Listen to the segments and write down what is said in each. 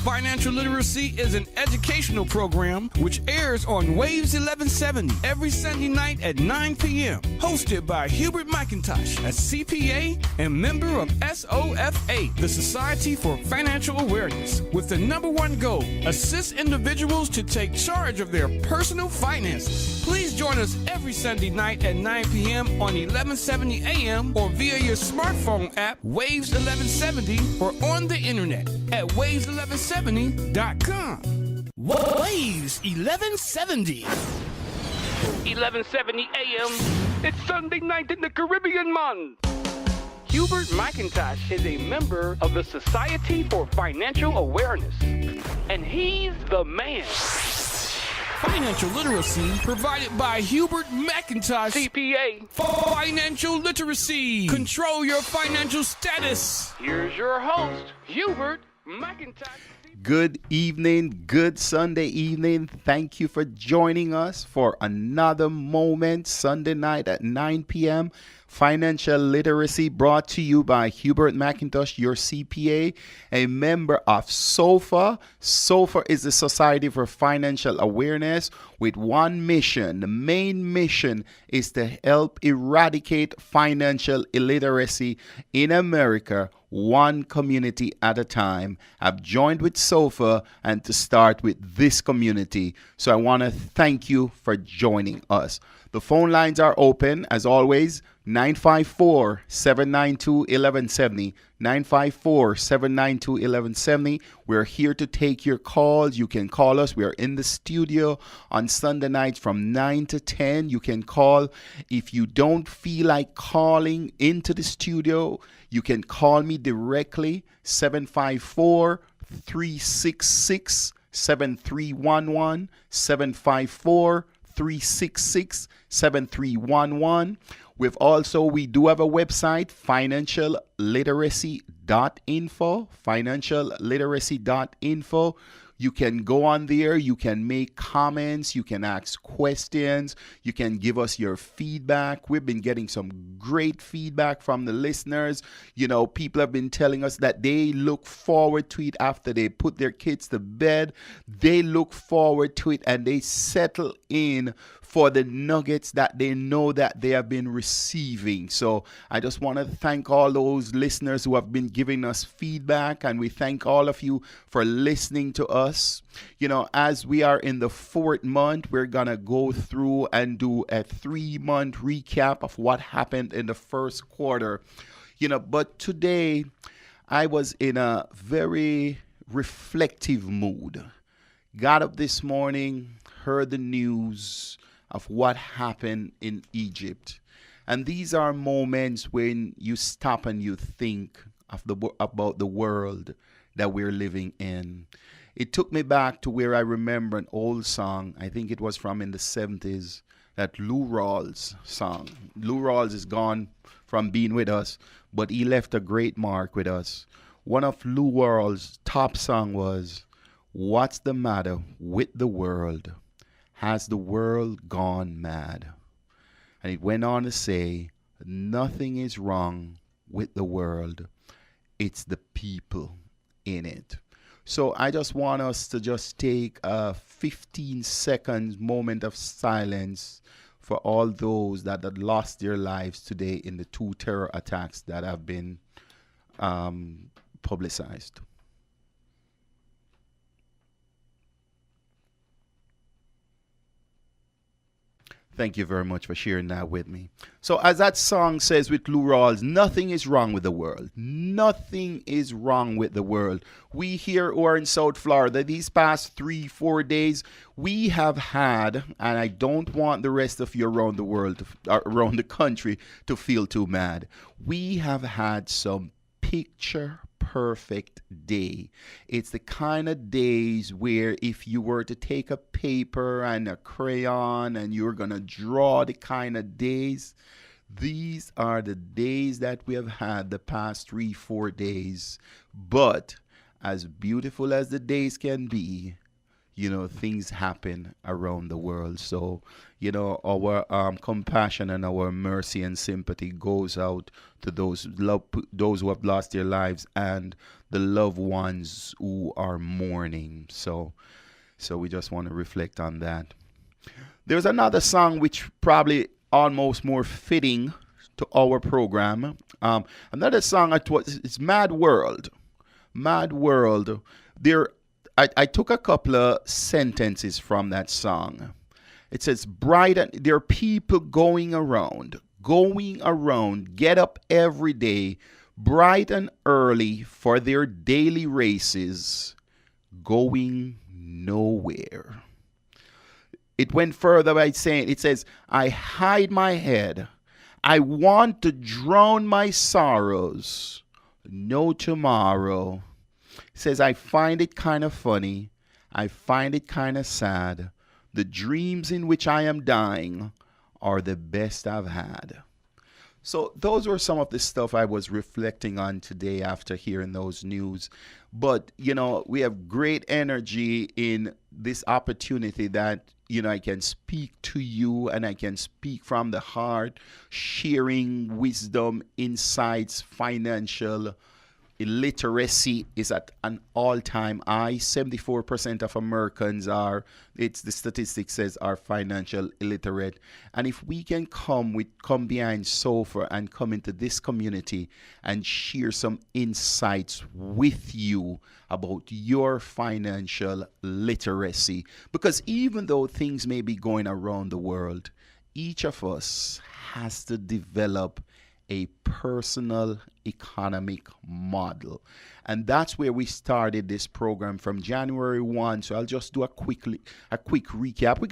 Financial Literacy is an educational program which airs on Waves 1170 every Sunday night at 9 p.m. Hosted by Hubert McIntosh, a CPA and member of SOFA, the Society for Financial Awareness, with the number one goal: assist individuals to take charge of their personal finances. Please join us every Sunday night at 9 p.m. on 1170 a.m. or via your smartphone app, Waves 1170, or on the internet at waves1170.com. Waves 1170. 1170 a.m. It's Sunday night in the Caribbean, man. Hubert McIntosh is a member of the Society for Financial Awareness, and he's the man. Financial literacy provided by Hubert McIntosh, CPA. Financial literacy. Control your financial status. Here's your host, Hubert McIntosh. Good evening, good Sunday evening. Thank you for joining us for another moment, Sunday night at 9 p.m. Financial Literacy, brought to you by Hubert McIntosh, your CPA, a member of SOFA. SOFA is the Society for Financial Awareness with one mission. The main mission is to help eradicate financial illiteracy in America, one community at a time. I've joined with SOFA and to start with this community. So I want to thank you for joining us. The phone lines are open, as always, 954-792-1170, 954-792-1170. We're here to take your calls. You can call us. We're in the studio on Sunday nights from 9 to 10. You can call. If you don't feel like calling into the studio, you can call me directly, 754-366-7311, 754-366-7311. We do have a website, financialliteracy.info, financialliteracy.info. You can go on there, you can make comments, you can ask questions, you can give us your feedback. We've been getting some great feedback from the listeners. You know, people have been telling us that they look forward to it after they put their kids to bed. They look forward to it and they settle in for the nuggets that they know that they have been receiving. So I just want to thank all those listeners who have been giving us feedback, and we thank all of you for listening to us. You know, as we are in the fourth month, we're going to go through and do a 3-month recap of what happened in the first quarter. You know, but today I was in a very reflective mood. Got up this morning, heard the news of what happened in Egypt. And these are moments when you stop and you think about the world that we're living in. It took me back to where I remember an old song, I think it was from in the 70s, that Lou Rawls song. Lou Rawls is gone from being with us, but he left a great mark with us. One of Lou Rawls' top song was, "What's the matter with the world? Has the world gone mad?" And it went on to say, nothing is wrong with the world. It's the people in it. So I just want us to just take a 15 seconds moment of silence for all those that had lost their lives today in the 2 terror attacks that have been publicized. Thank you very much for sharing that with me. So as that song says with Lou Rawls, nothing is wrong with the world. Nothing is wrong with the world. We here who are in South Florida, these past 3-4 days, we have had, and I don't want the rest of you around the world, around the country to feel too mad. We have had some picture perfect day. It's the kind of days where if you were to take a paper and a crayon and you're going to draw the kind of days, these are the days that we have had the past 3-4 days. But as beautiful as the days can be, you know, things happen around the world. So, you know, our compassion and our mercy and sympathy goes out to those who have lost their lives and the loved ones who are mourning. So we just want to reflect on that. There's another song which probably almost more fitting to our program. Another song it's Mad World. Mad World. I took a couple of sentences from that song. It says, there are people going around, get up every day, bright and early for their daily races, going nowhere. It went further by saying, it says, I hide my head. I want to drown my sorrows. No tomorrow. It says, I find it kind of funny. I find it kind of sad. The dreams in which I am dying are the best I've had. So those were some of the stuff I was reflecting on today after hearing those news. But, we have great energy in this opportunity that, I can speak to you and I can speak from the heart, sharing wisdom, insights, financial illiteracy is at an all-time high. 74% of Americans the statistic says, are financial illiterate. And if we can come behind SOFA and come into this community and share some insights with you about your financial literacy, because even though things may be going around the world, each of us has to develop a personal economic model. And that's where we started this program from January 1. So I'll just do a quick recap. We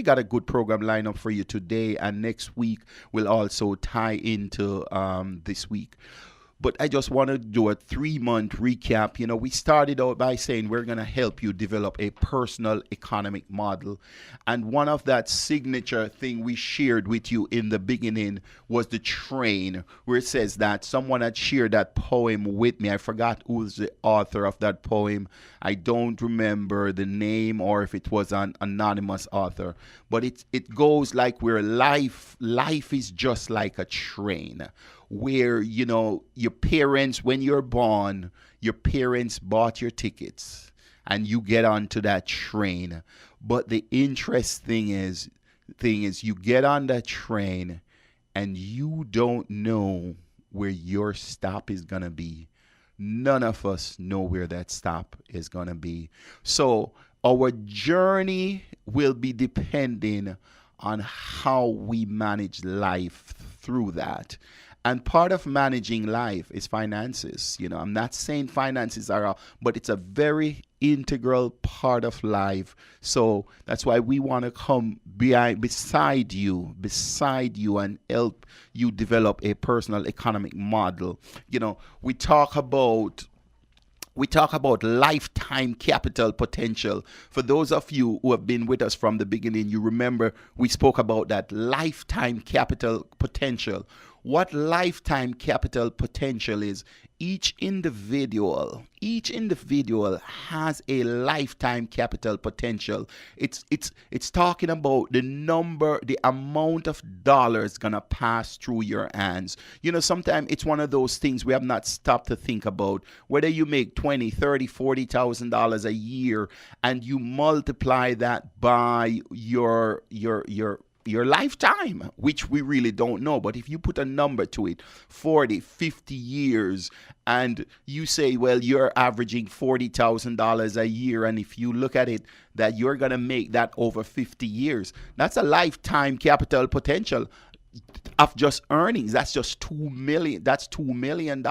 got a good program lineup for you today, and next week will also tie into this week. But I just want to do a 3-month recap. We started out by saying we're going to help you develop a personal economic model. And one of that signature thing we shared with you in the beginning was the train, where it says that someone had shared that poem with me. I forgot who was the author of that poem. I don't remember the name or if it was an anonymous author. But it goes like where life is just like a train, where, your parents, when you're born, your parents bought your tickets and you get onto that train. But the interesting thing is you get on that train and you don't know where your stop is going to be. None of us know where that stop is going to be. So our journey will be depending on how we manage life through that. And part of managing life is finances. I'm not saying finances are all, but it's a very integral part of life. So that's why we want to come beside you and help you develop a personal economic model. We talk about lifetime capital potential. For those of you who have been with us from the beginning, you remember we spoke about that lifetime capital potential. What lifetime capital potential is, each individual has a lifetime capital potential. It's talking about the amount of dollars gonna pass through your hands. Sometimes it's one of those things we have not stopped to think about. Whether you make $20,000, $30,000, $40,000 a year and you multiply that by your lifetime, which we really don't know. But if you put a number to it, 40, 50 years, and you say, well, you're averaging $40,000 a year, and if you look at it, that you're going to make that over 50 years, that's a lifetime capital potential of just earnings. That's just $2 million. That's $2 million.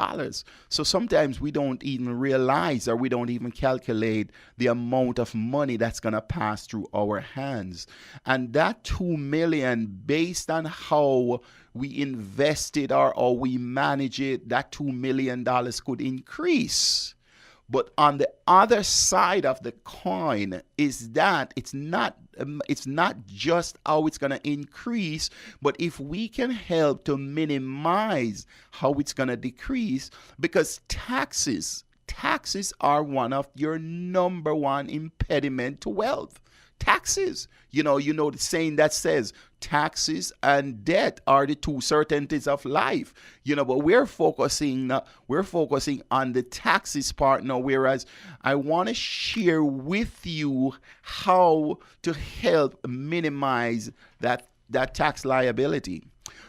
So sometimes we don't even realize, or we don't even calculate the amount of money that's going to pass through our hands. And that $2 million, based on how we invest it or how we manage it, that $2 million could increase. But on the other side of the coin is that it's not just how it's going to increase, but if we can help to minimize how it's going to decrease, because taxes are one of your number one impediment to wealth. Taxes, the saying that says taxes and debt are the two certainties of life, but we're focusing on the taxes part now, whereas I want to share with you how to help minimize that tax liability.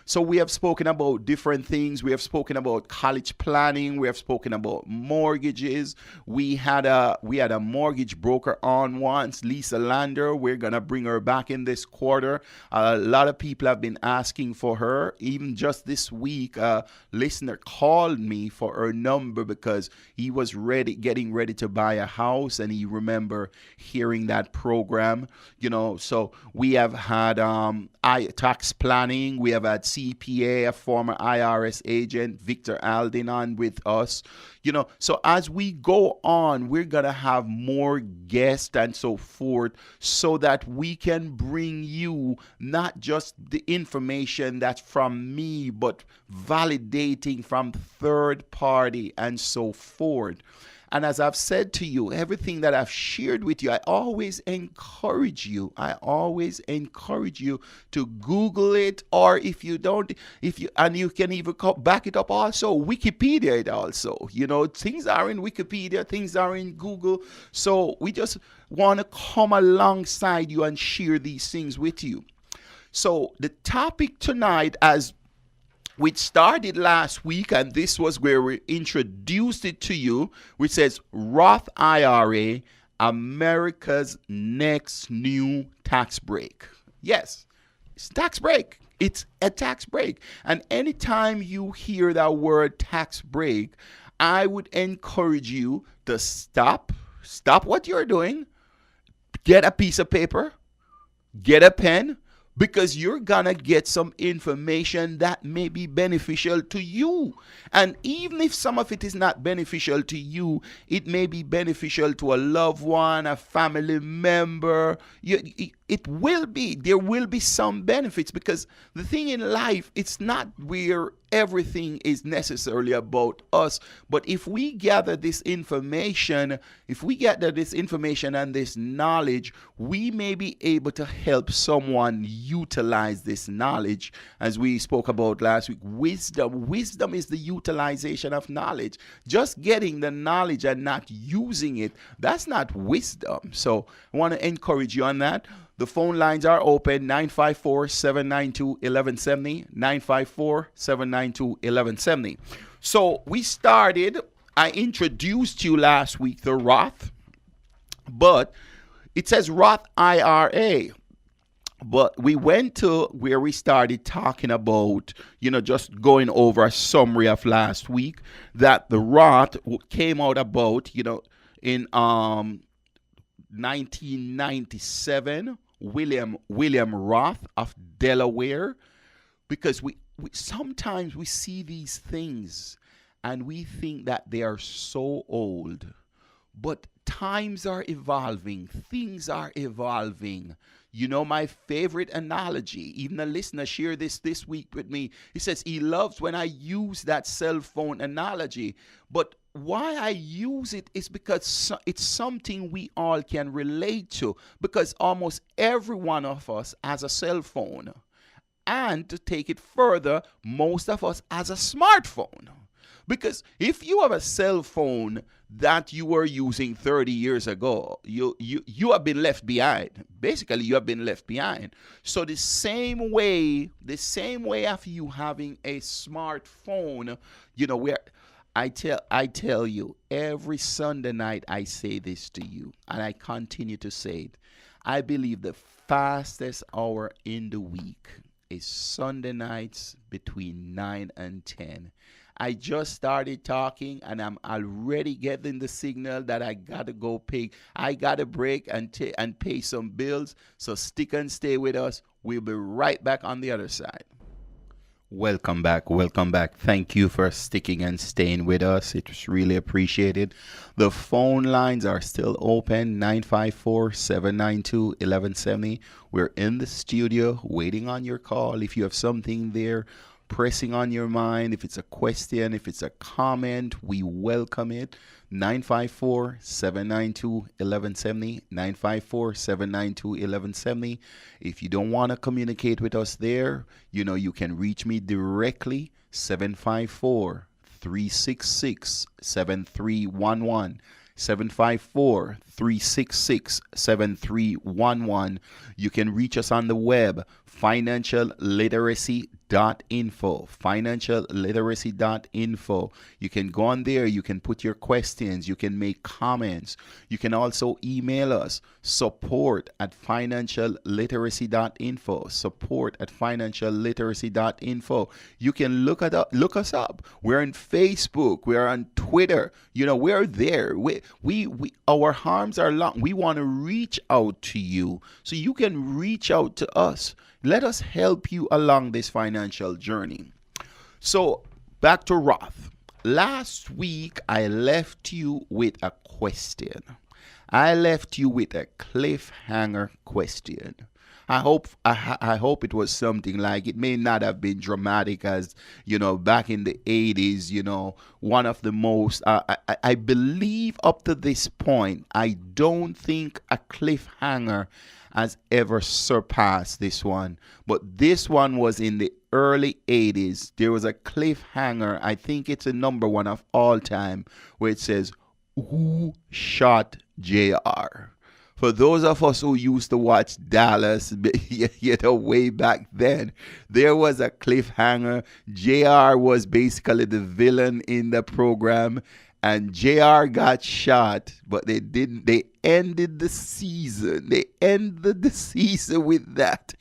So we have spoken about different things. We have spoken about college planning. We have spoken about mortgages. We had a mortgage broker on once, Lisa Lander. We're gonna bring her back in this quarter. A lot of people have been asking for her. Even just this week, a listener called me for her number because he was getting ready to buy a house, and he remember hearing that program. So we have had tax planning. We have had CPA, a former IRS agent, Victor Alden, on with us. So as we go on, we're going to have more guests and so forth, so that we can bring you not just the information that's from me, but validating from third party and so forth. And as I've said to you, everything that I've shared with you, I always encourage you to Google it, or if you can even back it up also, Wikipedia it also. Things are in Wikipedia, things are in Google. So we just want to come alongside you and share these things with you. So the topic tonight, as we started last week, and this was where we introduced it to you, which says Roth IRA, America's next new tax break. Yes, it's tax break. It's a tax break. And anytime you hear that word tax break, I would encourage you to stop what you're doing, get a piece of paper, get a pen, because you're gonna get some information that may be beneficial to you. And even if some of it is not beneficial to you, it may be beneficial to a loved one, a family member. There will be some benefits, because the thing in life, it's not where everything is necessarily about us. But if we gather this information and this knowledge, we may be able to help someone utilize this knowledge. As we spoke about last week, wisdom is the utilization of knowledge. Just getting the knowledge and not using it, that's not wisdom. So I want to encourage you on that. The phone lines are open, 954-792-1170, 954-792-1170. So I introduced you last week the Roth, but it says Roth IRA. But we went to where we started talking about, just going over a summary of last week, that the Roth came out about, in 1997. William Roth of Delaware, because we sometimes we see these things and we think that they are so old, but times are evolving, things are evolving. My favorite analogy, even a listener shared this week with me. He says he loves when I use that cell phone analogy, but why I use it is because it's something we all can relate to, because almost every one of us has a cell phone. And to take it further, most of us has a smartphone. Because if you have a cell phone that you were using 30 years ago, you have been left behind. Basically, you have been left behind. So the same way of you having a smartphone, where I tell you, every Sunday night I say this to you, and I continue to say it. I believe the fastest hour in the week is Sunday nights between 9 and 10. I just started talking and I'm already getting the signal that I gotta go pay. I gotta break and pay some bills. So stick and stay with us. We'll be right back on the other side. Welcome back. Thank you for sticking and staying with us. It was really appreciated. The phone lines are still open, 954-792-1170. We're in the studio waiting on your call. If you have something there, pressing on your mind, if it's a question, if it's a comment, we welcome it. 954-792-1170, 954-792-1170. If you don't want to communicate with us there, you can reach me directly, 754-366-7311. 754-366-7311. You can reach us on the web, financialliteracy.info, financialliteracy.info. You can go on there, you can put your questions, you can make comments. You can also email us, support@financialliteracy.info, support@financialliteracy.info. You can look us up. We're on Facebook, we're on Twitter. We're there. We our arms are long. We want to reach out to you so you can reach out to us. Let us help you along this financial journey. So back to Roth. Last week, I left you with a question. I left you with a cliffhanger question. I hope it was something like, it may not have been dramatic as, back in the 80s, one of the most, I believe up to this point, I don't think a cliffhanger has ever surpassed this one. But this one was in the early 80s. There was a cliffhanger. I think it's a number one of all time, where it says, "Who shot JR?" For those of us who used to watch Dallas, way back then, there was a cliffhanger. JR was basically the villain in the program, and JR got shot, but they didn't. They ended the season. They ended the season with that.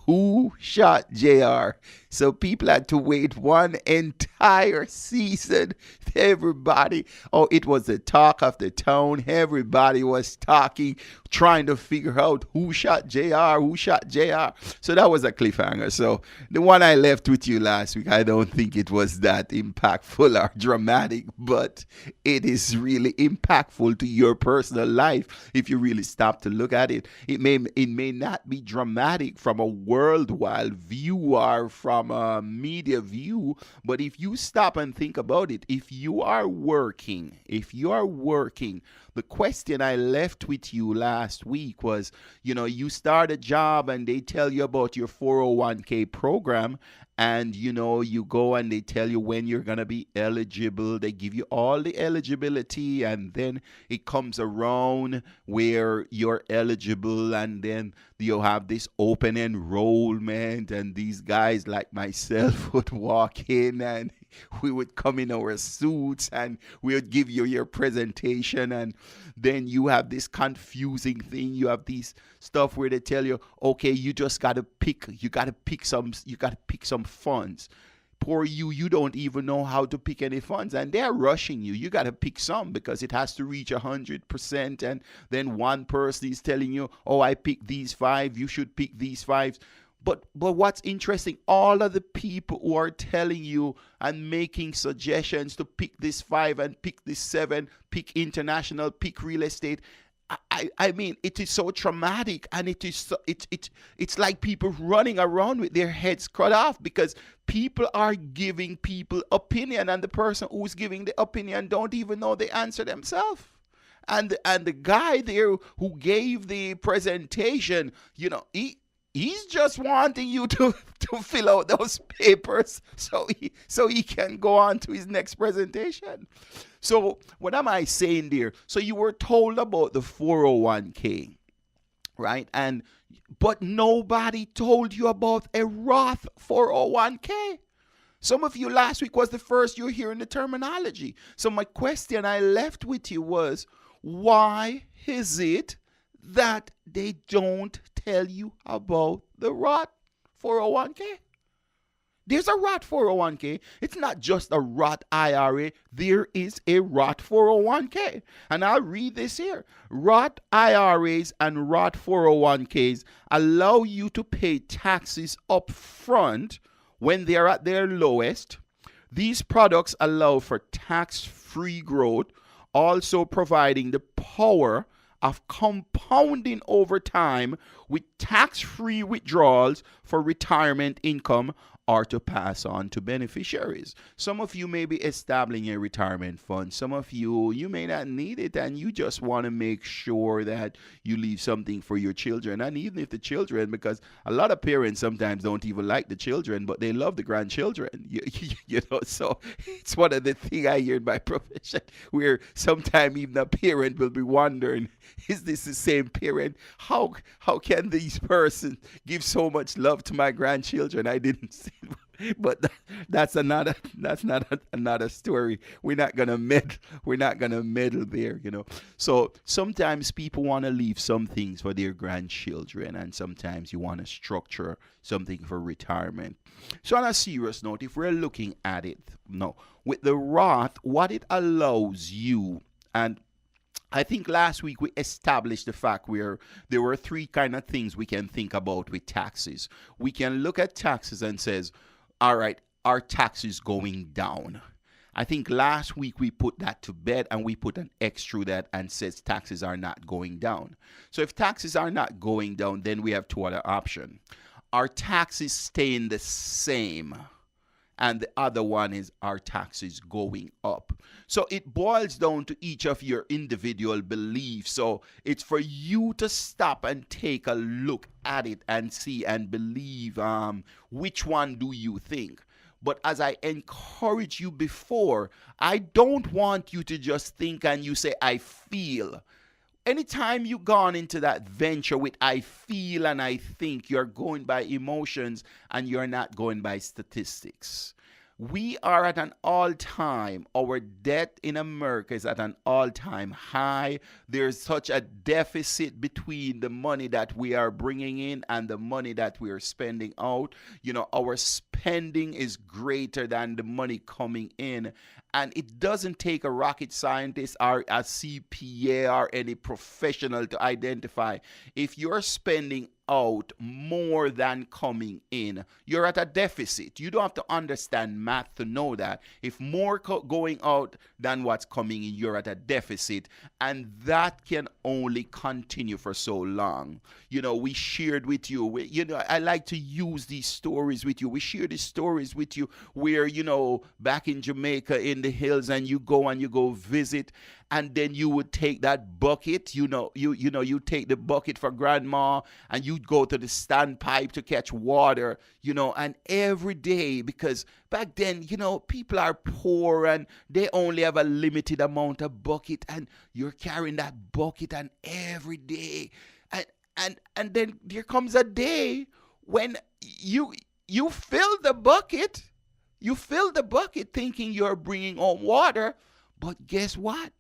Who shot JR? So people had to wait one entire season. Everybody, it was the talk of the town. Everybody was talking, trying to figure out who shot JR, who shot JR. So that was a cliffhanger. So the one I left with you last week, I don't think it was that impactful or dramatic, but it is really impactful to your personal life if you really stop to look at it. It may not be dramatic from a worldwide view or from a media view, but if you stop and think about it, if you are working, the question I left with you last week was, you start a job and they tell you about your 401k program, and you go and they tell you when you're going to be eligible. They give you all the eligibility, and then it comes around where you're eligible, and then you have this open enrollment, and these guys like myself would walk in, and we would come in our suits, and we would give you your presentation, and then you have this confusing thing. You have these stuff where they tell you, okay, you just got to pick some funds. Poor you don't even know how to pick any funds, and they're rushing you. You got to pick some because it has to reach 100%, and then one person is telling you, oh, I picked these 5, you should pick these 5. But what's interesting, all of the people who are telling you and making suggestions to pick this 5 and pick this 7, pick international, pick real estate, I mean, it is so traumatic, and it's like people running around with their heads cut off because people are giving people opinion, and the person who's giving the opinion don't even know the answer themselves. And the guy there who gave the presentation, he's just wanting you to fill out those papers so he can go on to his next presentation. So what am I saying there? So you were told about the 401k, right? But nobody told you about a Roth 401k. Some of you last week was the first you're hearing the terminology. So my question I left with you was, why is it that they don't tell you about the Roth 401k? There's a Roth 401k. It's not just a Roth IRA. There is a Roth 401k. And I'll read this here. Roth IRAs and Roth 401ks allow you to pay taxes up front when they're at their lowest. These products allow for tax-free growth, also providing the power of compounding over time with tax-free withdrawals for retirement income, or to pass on to beneficiaries. Some of you may be establishing a retirement fund. Some of you may not need it, and you just want to make sure that you leave something for your children. And even if the children, because a lot of parents sometimes don't even like the children, but they love the grandchildren. So it's one of the things I hear in my profession, where sometimes even a parent will be wondering, is this the same parent? How can these persons give so much love to my grandchildren? I didn't see, but that's not another story. We're not gonna meddle there. So sometimes people want to leave some things for their grandchildren, and sometimes you want to structure something for retirement. So on a serious note, if we're looking at it with the Roth, what it allows you, and I think last week we established the fact where there were three kind of things we can think about with taxes. We can look at taxes and says, all right, are taxes going down? I think last week we put that to bed, and we put an X through that and says taxes are not going down. So if taxes are not going down, then we have two other options. Are taxes staying the same? And the other one is, our taxes going up? So it boils down to each of your individual beliefs. So it's for you to stop and take a look at it and see and believe, which one do you think? But as I encouraged you before, I don't want you to just think and you say, I feel. Anytime you gone into that venture with I feel and I think, you're going by emotions and you're not going by statistics. We are at an all-time, our debt in America is at an all-time high. There's such a deficit between the money that we are bringing in and the money that we are spending out. Our spending is greater than the money coming in. And it doesn't take a rocket scientist or a CPA or any professional to identify. If you're spending out more than coming in, you're at a deficit. You don't have to understand math to know that. If more going out than what's coming in, you're at a deficit. And that can only continue for so long. We shared with you, I like to use these stories with you. We share these stories with you where, back in Jamaica in the hills, and you go visit, and then you would take that bucket, you take the bucket for grandma, and you'd go to the standpipe to catch water, and every day, because back then, people are poor and they only have a limited amount of bucket, and you're carrying that bucket, and every day, and then there comes a day when you fill the bucket, thinking you're bringing home water, but guess what?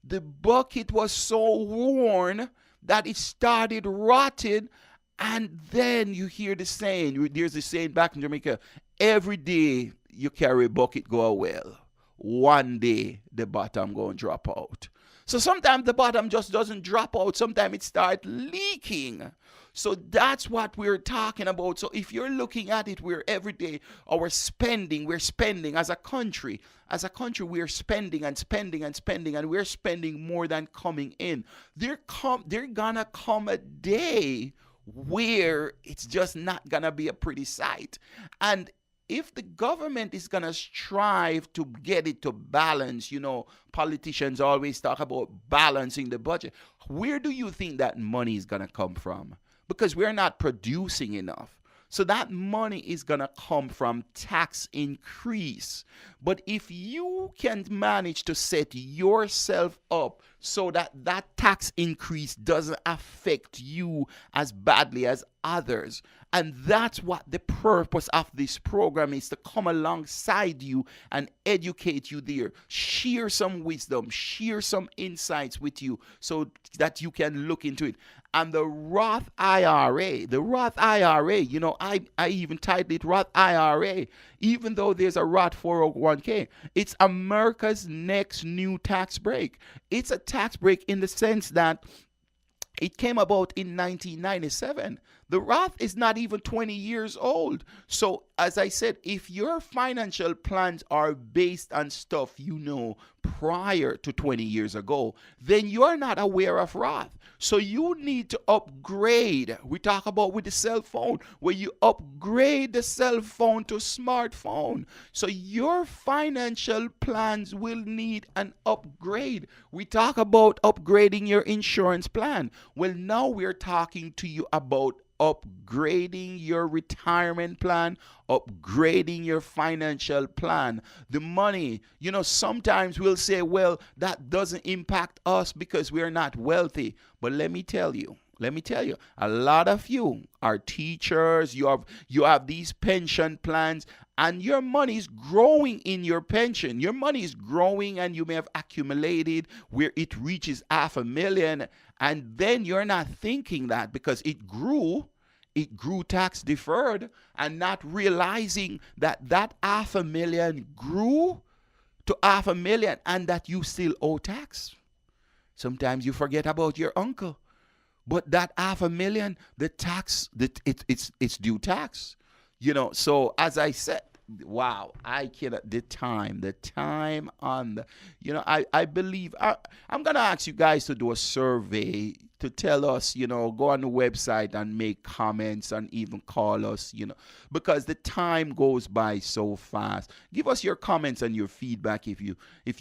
The bucket was so worn that it started rotting, and then you hear the saying, there's a saying back in Jamaica, every day you carry a bucket go a well, one day the bottom going to drop out. So sometimes the bottom just doesn't drop out, sometimes it starts leaking. So that's what we're talking about. So if you're looking at it, we're every day, we're spending as a country. As a country, we're spending and spending and spending, and we're spending more than coming in. There gonna come a day where it's just not gonna be a pretty sight. And if the government is going to strive to get it to balance, politicians always talk about balancing the budget. Where do you think that money is going to come from? Because we're not producing enough. So that money is going to come from tax increase. But if you can manage to set yourself up so that that tax increase doesn't affect you as badly as others, and that's what the purpose of this program is, to come alongside you and educate you there, share some wisdom, share some insights with you so that you can look into it. And the Roth IRA, I even titled it Roth IRA, even though there's a Roth 401k. It's America's next new tax break. It's a tax break in the sense that it came about in 1997. The Roth is not even 20 years old. So, as I said, if your financial plans are based on stuff you know prior to 20 years ago, then you're not aware of Roth. So you need to upgrade. We talk about with the cell phone, where you upgrade the cell phone to smartphone. So your financial plans will need an upgrade. We talk about upgrading your insurance plan. Well, now we're talking to you about upgrading your retirement plan, upgrading your financial plan. The money, sometimes we'll say, well, that doesn't impact us because we're not wealthy. But let me tell you, a lot of you are teachers, you have these pension plans, and your money is growing in your pension. Your money is growing, and you may have accumulated where it reaches $500,000, and then you're not thinking that because it grew tax deferred, and not realizing that $500,000 grew to $500,000 and that you still owe tax. Sometimes you forget about your uncle, but that $500,000, the tax, it's due tax. So as I said, wow, I cannot, the time on the, I believe, I'm going to ask you guys to do a survey to tell us, go on the website and make comments and even call us, because the time goes by so fast. Give us your comments and your feedback if you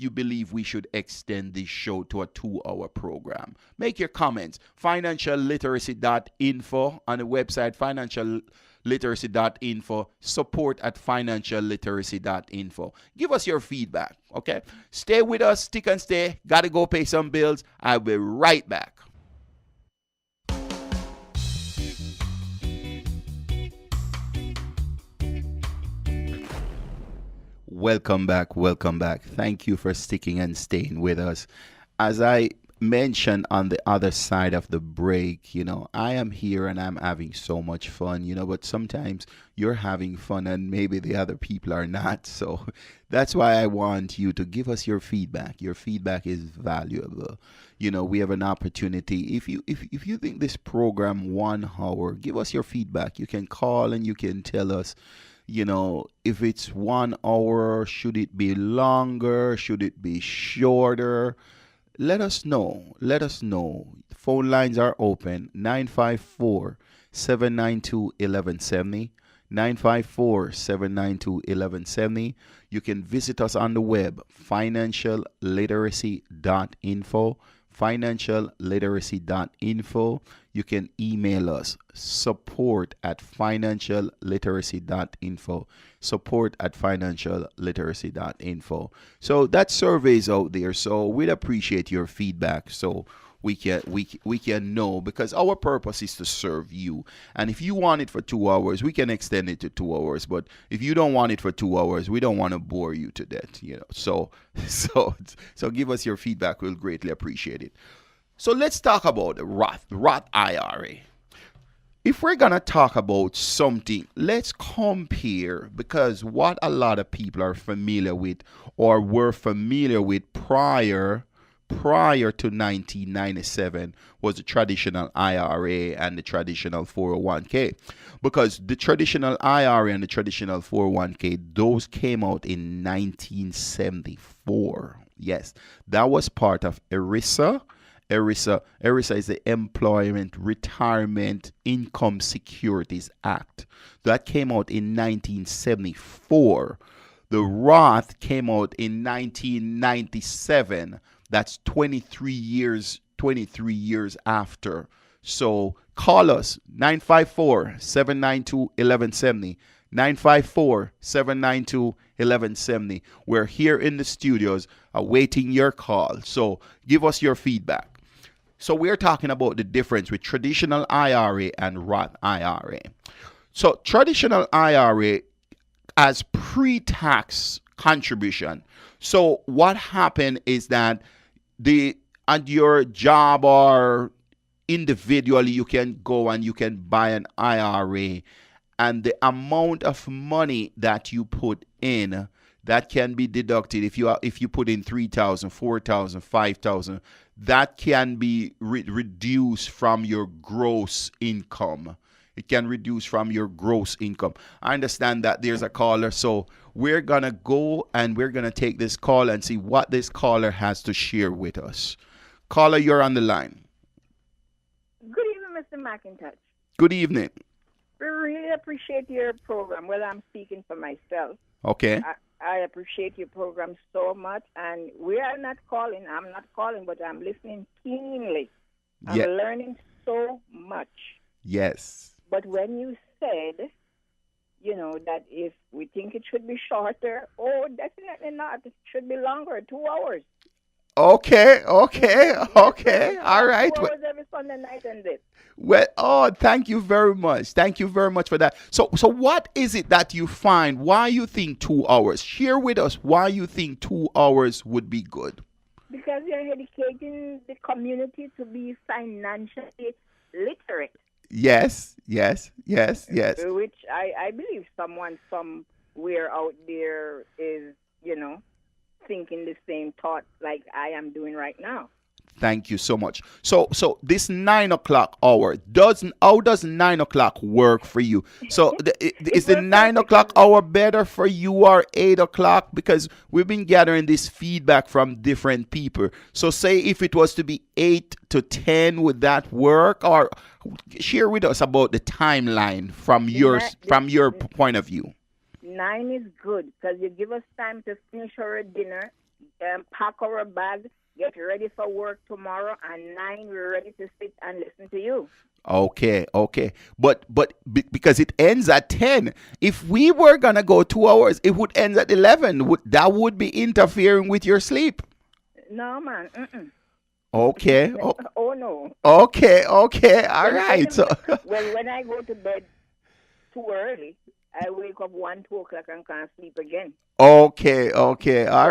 believe we should extend this show to a 2-hour program. Make your comments. Financialliteracy.info on the website, financialliteracy.info, support@financialliteracy.info. Give us your feedback, okay? Stay with us, stick and stay. Gotta go pay some bills. I'll be right back. Welcome back. Thank you for sticking and staying with us. As I mentioned on the other side of the break, I am here and I'm having so much fun, but sometimes you're having fun and maybe the other people are not. So that's why I want you to give us your feedback. Your feedback is valuable. We have an opportunity. If you think this program 1 hour, give us your feedback. You can call and you can tell us, if it's 1 hour, should it be longer? Should it be shorter? Let us know. Phone lines are open. 954-792-1170. 954-792-1170. You can visit us on the web, financialliteracy.info. financialliteracy.info. You can email us, support@financialliteracy.info. support@financialliteracy.info. So that survey is out there, so we'd appreciate your feedback so we can know, because our purpose is to serve you. And if you want it for 2 hours, we can extend it to 2 hours. But if you don't want it for 2 hours, we don't want to bore you to death, So give us your feedback. We'll greatly appreciate it. So let's talk about the Roth IRA. If we're going to talk about something, let's compare, because what a lot of people are familiar with or were familiar with prior to 1997 was the traditional IRA and the traditional 401k. Because the traditional IRA and the traditional 401k, those came out in 1974. Yes, that was part of ERISA. ERISA is the Employment Retirement Income Securities Act. That came out in 1974. The Roth came out in 1997. That's 23 years after. So call us, 954-792-1170. 954-792-1170. We're here in the studios awaiting your call. So give us your feedback. So we're talking about the difference with traditional IRA and Roth IRA. So traditional IRA as pre-tax contribution. So what happened is that at your job or individually, you can go and you can buy an IRA, and the amount of money that you put in, that can be deducted. If you put in $3,000, $4,000, $5,000, that can be reduced from your gross income. It can reduce from your gross income. I understand that there's a caller, so we're going to go and we're going to take this call and see what this caller has to share with us. Caller, you're on the line. Good evening, Mr. McIntosh. Good evening. We really appreciate your program. Well, I'm speaking for myself. Okay. I appreciate your program so much, and we are not calling. I'm not calling, but I'm listening keenly. I'm learning so much. Yes. But when you said, that if we think it should be shorter, definitely not. It should be longer, 2 hours. Okay. All right. 2 hours every Sunday night and this. Well, thank you very much. Thank you very much for that. So what is it that you find? Why you think 2 hours? Share with us why you think 2 hours would be good. Because you're educating the community to be financially literate. Yes. Which I believe someone somewhere out there is, thinking the same thought like I am doing right now. Thank you so much. So this 9 o'clock hour, how does 9 o'clock work for you? So is the 9 o'clock hour better for you or 8 o'clock? Because we've been gathering this feedback from different people. So say if it was to be 8 to 10, would that work? Or share with us about the timeline from your point of view. 9 is good because you give us time to finish our dinner, pack our bag, get ready for work tomorrow, and 9 we're ready to sit and listen to you. Okay. But because it ends at 10, if we were going to go 2 hours, it would end at 11. That would be interfering with your sleep. No, man. Mm-mm. Okay. Oh, no. Okay. All right. So, well, when I go to bed too early, I wake up 1, 2 o'clock and can't sleep again. Okay. All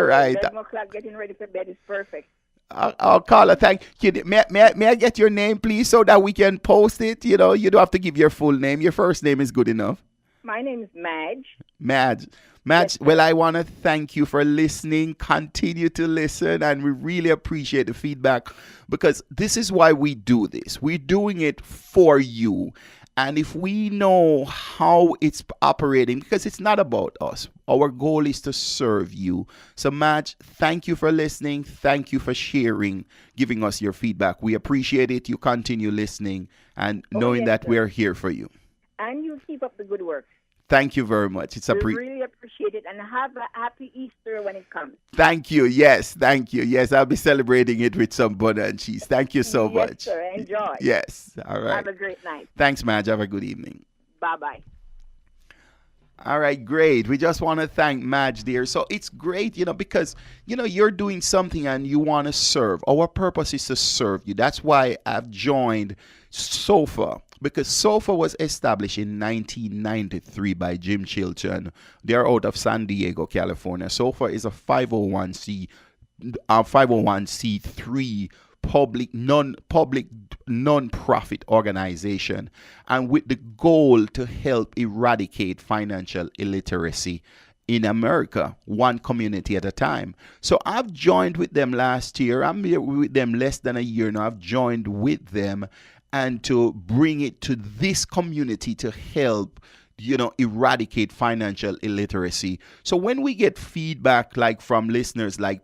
right. 11 o'clock getting ready for bed is perfect. I'll call her. Thank you. May I get your name, please, so that we can post it? You don't have to give your full name. Your first name is good enough. My name is Madge. Madge. Yes, Well, I want to thank you for listening. Continue to listen, and we really appreciate the feedback because this is why we do this. We're doing it for you. And if we know how it's operating, because it's not about us, our goal is to serve you. So, Madge, thank you for listening. Thank you for sharing, giving us your feedback. We appreciate it. You continue listening and knowing that we're here for you. And you keep up the good work. Thank you very much. We really appreciate it, and have a happy Easter when it comes. Thank you. Yes, thank you. Yes, I'll be celebrating it with some butter and cheese. Thank you so much. Yes, sir. Enjoy. Yes. All right. Have a great night. Thanks, Madge. Have a good evening. Bye-bye. All right, great. We just want to thank Madge there. So it's great, because, you're doing something and you want to serve. Our purpose is to serve you. That's why I've joined SOFA, because SOFA was established in 1993 by Jim Chilton. They're out of San Diego, California. SOFA is a 501c3 non-profit organization, and with the goal to help eradicate financial illiteracy in America, one community at a time. So I've joined with them last year. I'm here with them less than a year now. I've joined with them and to bring it to this community to help eradicate financial illiteracy. So when we get feedback like from listeners like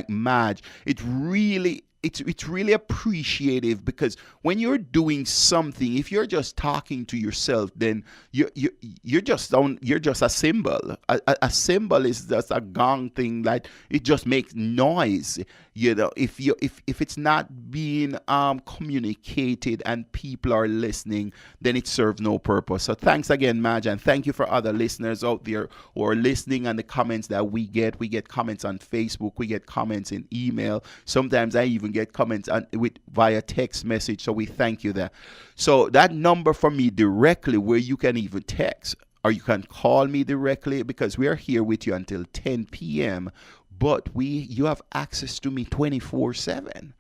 Madge, it's really appreciative, because when you're doing something, if you're just talking to yourself, then you're just a symbol. A symbol is just a gong thing, like it just makes noise. If it's not being communicated and people are listening, then it serves no purpose. So thanks again, Madge, and thank you for other listeners out there who are listening, and the comments that we get. We get comments on Facebook, we get comments in email. Sometimes I even get comments via text message, so we thank you there. So that number for me directly, where you can even text or you can call me directly, because we are here with you until 10 p.m. But you have access to me 24/7.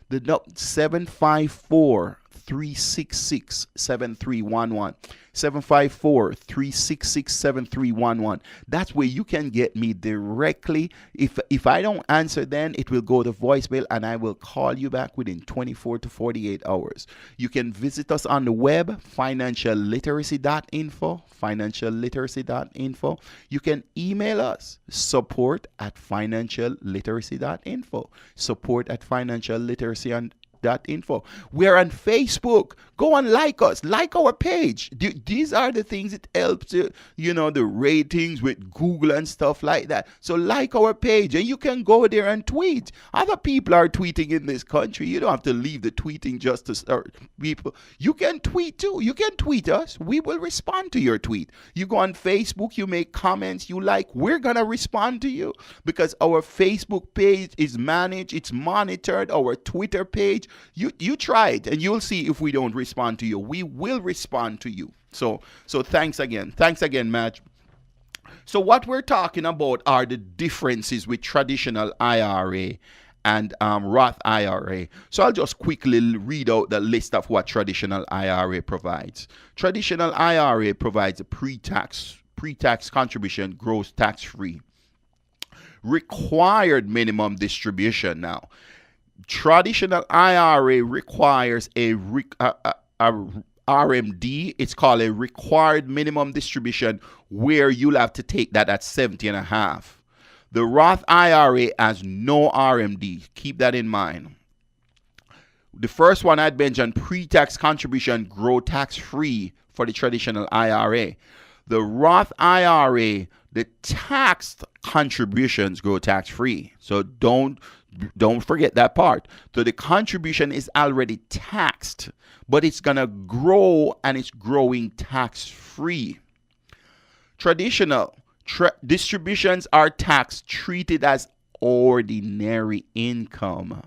The 754 754-366-7311. 754-366-7311. That's where you can get me directly. If I don't answer, then it will go to voicemail and I will call you back within 24 to 48 hours. You can visit us on the web, financialliteracy.info, financialliteracy.info. You can email us, support@financialliteracy.info, support@financialliteracy.info. We're on Facebook. Go and like us. Like our page. These are the things that helps the ratings with Google and stuff like that. So like our page, and you can go there and tweet. Other people are tweeting in this country. You don't have to leave the tweeting just to start people. You can tweet too. You can tweet us. We will respond to your tweet. You go on Facebook, you make comments you like. We're gonna respond to you because our Facebook page is managed. It's monitored. Our Twitter page. You try it and you'll see if we don't respond to you. We will respond to you. So thanks again. Thanks again, Madge. So what we're talking about are the differences with traditional IRA and Roth IRA. So I'll just quickly read out the list of what traditional IRA provides. Traditional IRA provides a pre-tax contribution, gross tax-free. Required minimum distribution now. Traditional IRA requires a RMD. It's called a required minimum distribution, where you'll have to take that at 70.5. The Roth IRA has no RMD. Keep that in mind. The first one I'd mentioned, pre-tax contribution, grow tax-free for the traditional IRA. The Roth IRA, the taxed contributions grow tax-free. So don't forget that part. So the contribution is already taxed, but it's going to grow and it's growing tax-free. Traditional distributions are tax treated as ordinary income.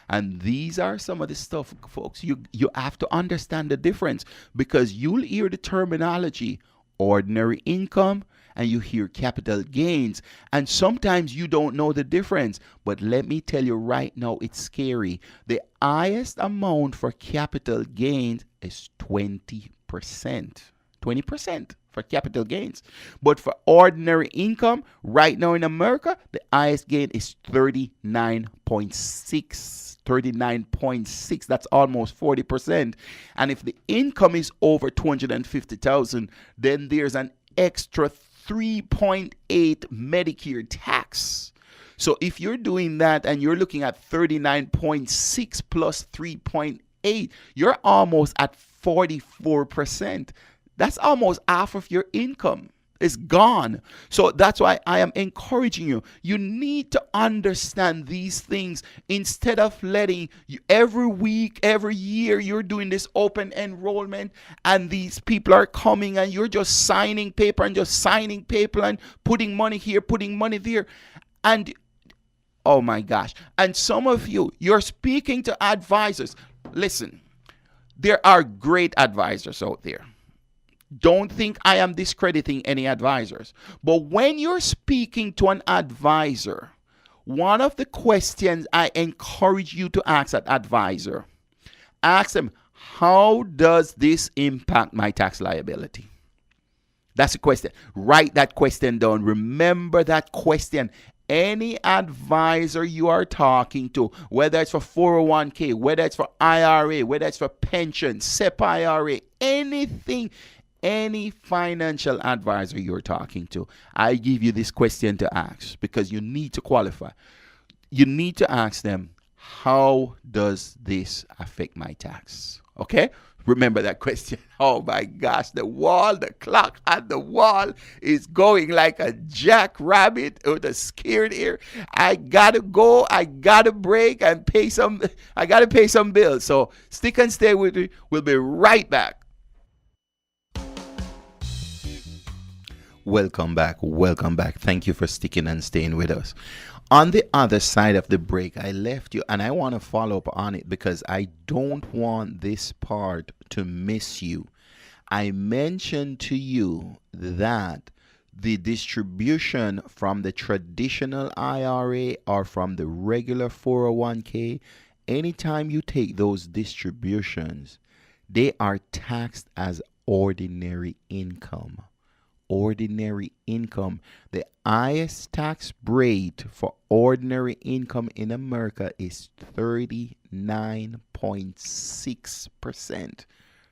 And these are some of the stuff, folks, you have to understand the difference, because you'll hear the terminology ordinary income and you hear capital gains, and sometimes you don't know the difference. But let me tell you right now, it's scary. The highest amount for capital gains is 20%. 20% for capital gains. But for ordinary income, right now in America, the highest gain is 39.6. 39.6. That's almost 40%. And if the income is over 250,000, then there's an extra 3.8 Medicare tax. So if you're doing that and you're looking at 39.6 plus 3.8, you're almost at 44%. That's almost half of your income is gone. So that's why I am encouraging you. You need to understand these things instead of letting you, every week, every year, you're doing this open enrollment and these people are coming and you're just signing paper and putting money here, putting money there. And oh my gosh. And some of you're speaking to advisors. Listen, there are great advisors out there. Don't think I am discrediting any advisors. But when you're speaking to an advisor, one of the questions I encourage you to ask that advisor, ask them, how does this impact my tax liability? That's the question. Write that question down. Remember that question. Any advisor you are talking to, whether it's for 401k, whether it's for IRA, whether it's for pension, SEP IRA, anything, any financial advisor you're talking to, I give you this question to ask because you need to qualify. You need to ask them, how does this affect my tax? Okay? Remember that question. Oh my gosh, the clock at the wall is going like a jackrabbit with a scared ear. I gotta go, I gotta break and I gotta pay some bills. So stick and stay with me. We'll be right back. Welcome back. Thank you for sticking and staying with us. On the other side of the break, I left you and I want to follow up on it because I don't want this part to miss you. I mentioned to you that the distribution from the traditional IRA or from the regular 401k, anytime you take those distributions, they are taxed as ordinary income. Ordinary income. The highest tax rate for ordinary income in America is 39.6%.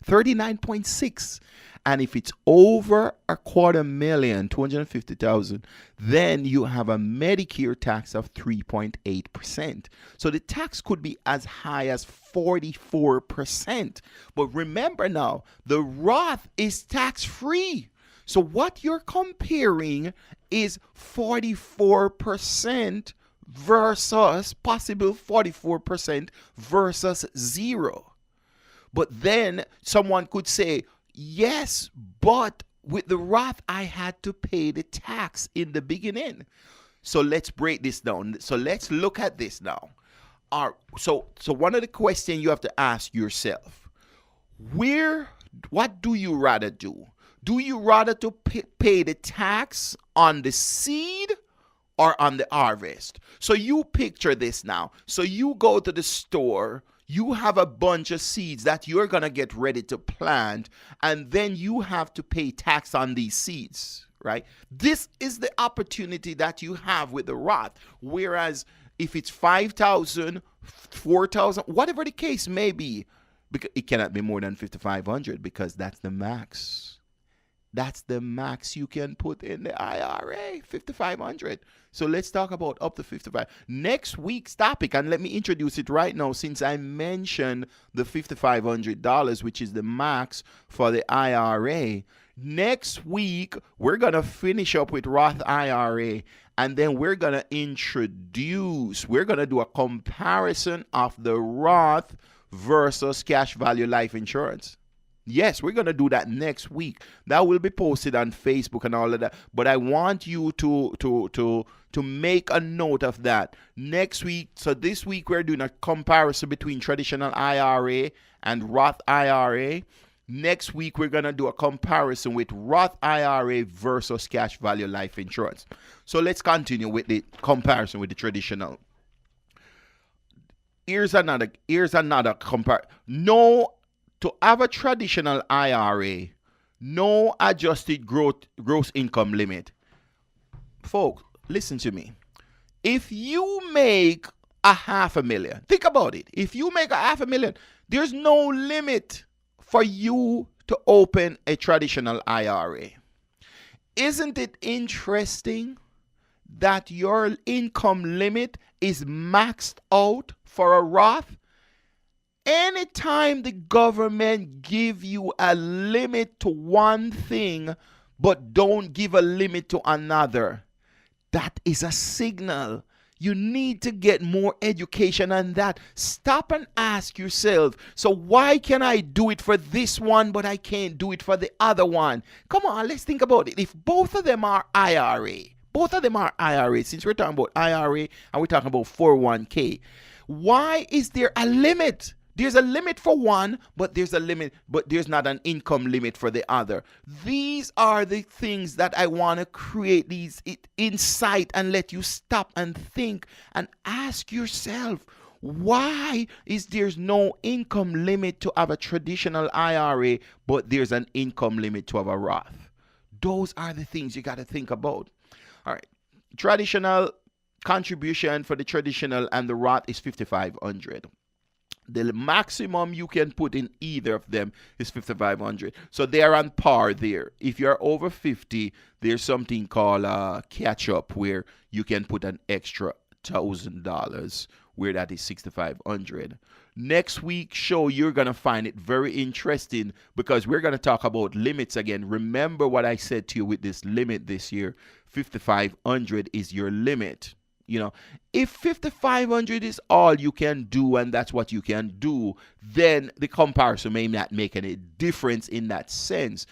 39.6. And if it's over $250,000, 250,000, then you have a Medicare tax of 3.8%. So the tax could be as high as 44%. But remember now, the Roth is tax free. So what you're comparing is 44% versus possible 44% versus zero. But then someone could say, yes, but with the Roth, I had to pay the tax in the beginning. So let's break this down. So let's look at this now. So one of the questions you have to ask yourself, what do you rather do? Do you rather to pay the tax on the seed or on the harvest? So you picture this now. So you go to the store, you have a bunch of seeds that you're going to get ready to plant, and then you have to pay tax on these seeds, right? This is the opportunity that you have with the Roth. Whereas if it's 5,000, 4,000, whatever the case may be, because it cannot be more than 5,500 because that's the max. That's the max you can put in the IRA, 5,500. So let's talk about up to 55. Next week's topic, and let me introduce it right now since I mentioned the $5,500, which is the max for the IRA. Next week, we're going to finish up with Roth IRA, and then we're going to do a comparison of the Roth versus cash value life insurance. Yes, we're going to do that next week. That will be posted on Facebook and all of that. But I want you to make a note of that next week. So this week we're doing a comparison between traditional IRA and Roth IRA. Next week we're going to do a comparison with Roth IRA versus cash value life insurance. So let's continue with the comparison with the traditional. Here's another comparison. To have a traditional IRA, no adjusted gross income limit. Folks, listen to me. If you make $500,000, think about it. If you make $500,000, there's no limit for you to open a traditional IRA. Isn't it interesting that your income limit is maxed out for a Roth? Anytime the government give you a limit to one thing, but don't give a limit to another, that is a signal. You need to get more education on that. Stop and ask yourself, so why can I do it for this one, but I can't do it for the other one? Come on, let's think about it. If both of them are IRA, since we're talking about IRA and we're talking about 401k, why is there a limit? There's a limit for one, but there's not an income limit for the other. These are the things that I want to create these insight and let you stop and think and ask yourself, why is there's no income limit to have a traditional IRA, but there's an income limit to have a Roth? Those are the things you got to think about. All right. Traditional contribution for the traditional and the Roth is $5,500. The maximum you can put in either of them is $5,500. So they're on par there. If you're over 50, there's something called catch up where you can put an extra $1,000, where that is $6,500. Next week's show, you're going to find it very interesting because we're going to talk about limits again. Remember what I said to you with this limit this year. $5,500 is your limit. You know, if 5,500 is all you can do and that's what you can do, then the comparison may not make any difference in that sense.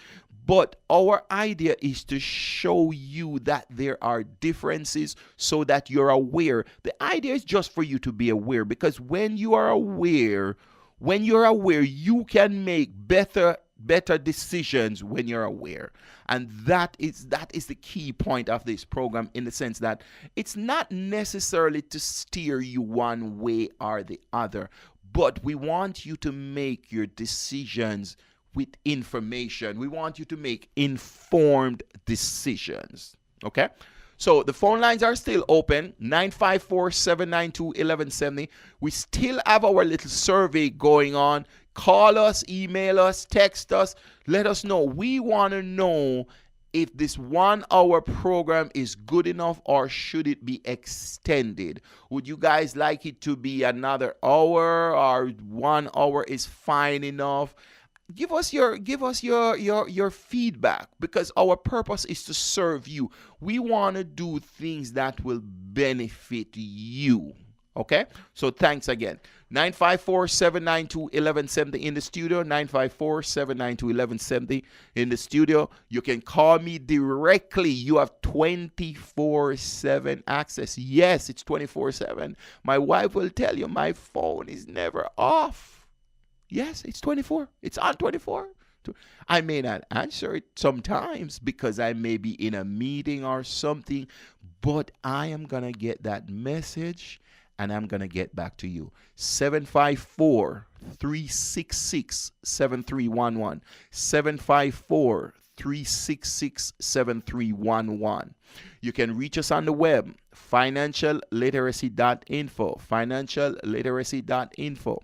But our idea is to show you that there are differences so that you're aware. The idea is just for you to be aware, because when you are aware, you can make better decisions when you're aware. And that is the key point of this program, in the sense that it's not necessarily to steer you one way or the other, but we want you to make your decisions with information. We want you to make informed decisions. Okay? So the phone lines are still open, 954-792-1170. We still have our little survey going on. Call us, email us, text us. Let us know. We want to know if this 1 hour program is good enough or should it be extended. Would you guys like it to be another hour, or 1 hour is fine enough? Give us your feedback, because our purpose is to serve you. We want to do things that will benefit you. Okay? So thanks again. 954-792-1170 in the studio. 954-792-1170 in the studio. You can call me directly. You have 24/7 access. Yes, it's 24/7. My wife will tell you my phone is never off. Yes, it's 24. It's on 24. I may not answer it sometimes because I may be in a meeting or something, but I am going to get that message and I'm going to get back to you. 754-366-7311. 754-366-7311. You can reach us on the web, financialliteracy.info. Financialliteracy.info.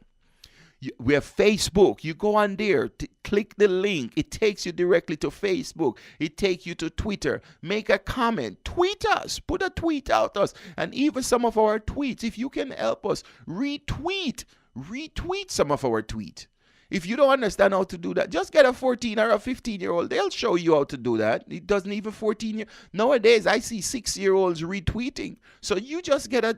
We have Facebook. You go on there, click the link. It takes you directly to Facebook. It takes you to Twitter. Make a comment. Tweet us. Put a tweet out us. And even some of our tweets, if you can help us, retweet some of our tweets. If you don't understand how to do that, just get a 14 or a 15-year-old. They'll show you how to do that. It doesn't even 14 years. Nowadays, I see 6-year-olds retweeting. So you just get a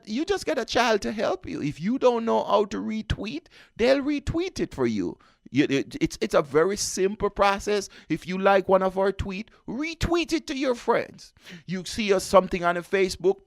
child to help you. If you don't know how to retweet, they'll retweet it for you. It's a very simple process. If you like one of our tweets, retweet it to your friends. You see us something on a Facebook,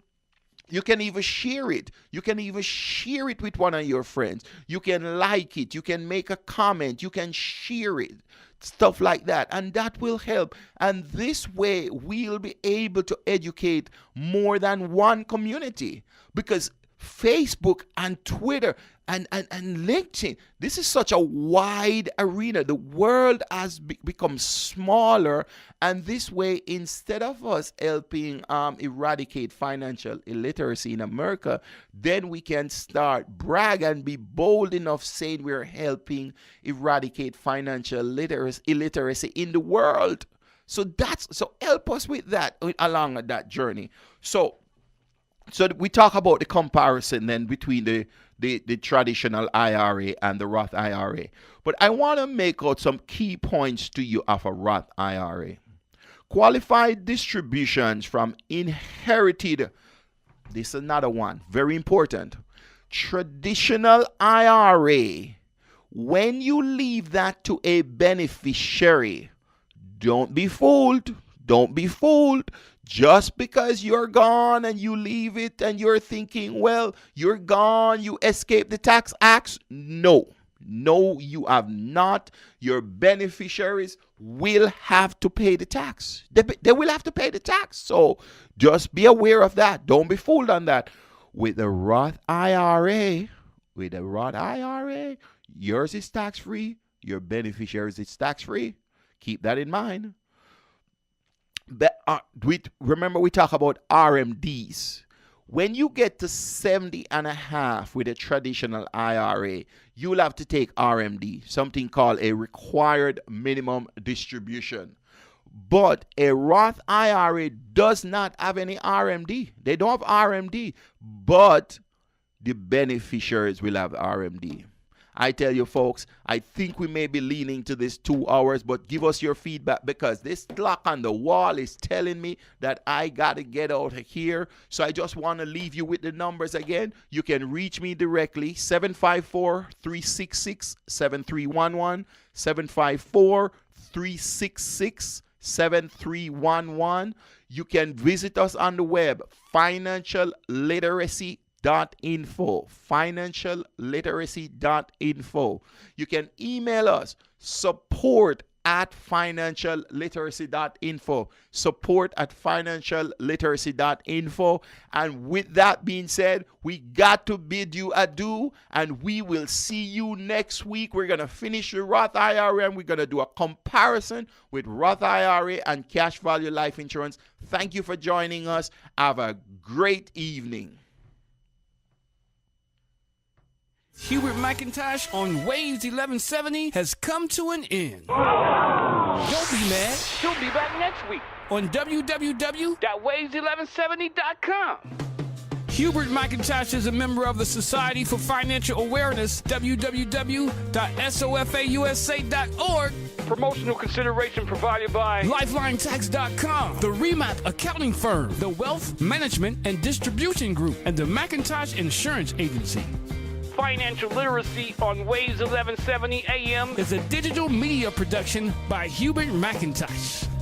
you can even share it. You can even share it with one of your friends. You can like it. You can make a comment. You can share it. Stuff like that. And that will help. And this way, we'll be able to educate more than one community. Because Facebook and Twitter and LinkedIn, this is such a wide arena. The world has become smaller, and this way, instead of us helping eradicate financial illiteracy in America, then we can start brag and be bold enough saying we're helping eradicate financial illiteracy in the world. So help us with that along that journey. So we talk about the comparison then between the traditional IRA and the Roth IRA. But I want to make out some key points to you of a Roth IRA. Qualified distributions from inherited, this is another one, very important. Traditional IRA, when you leave that to a beneficiary, don't be fooled. Don't be fooled. Just because you're gone and you leave it and you're thinking, well, you're gone, you escaped the tax acts. No, you have not. Your beneficiaries will have to pay the tax. They will have to pay the tax. So just be aware of that. Don't be fooled on that. With the Roth IRA, yours is tax-free. Your beneficiaries is tax-free. Keep that in mind. Remember, we talk about RMDs. When you get to 70 and a half with a traditional IRA, you'll have to take RMD, something called a required minimum distribution. But a Roth IRA does not have any RMD. They don't have RMD, but the beneficiaries will have RMD. I tell you, folks, I think we may be leaning to this 2 hours, but give us your feedback, because this clock on the wall is telling me that I got to get out of here. So I just want to leave you with the numbers again. You can reach me directly, 754-366-7311, 754-366-7311. You can visit us on the web, financialliteracy.info. Financialliteracy.info. You can email us, support at financialliteracy.info. Support at financialliteracy.info. And with that being said, we got to bid you adieu, and we will see you next week. We're going to finish the Roth IRA, and we're going to do a comparison with Roth IRA and cash value life insurance. Thank you for joining us. Have a great evening. Hubert McIntosh on Waves 1170 has come to an end. Don't be mad. He'll be back next week on www.waves1170.com. Hubert McIntosh is a member of the Society for Financial Awareness, www.sofausa.org. Promotional consideration provided by LifelineTax.com, the Remap Accounting Firm, the Wealth Management and Distribution Group, and the McIntosh Insurance Agency. Financial Literacy on Waves 1170 AM is a digital media production by Hubert McIntosh.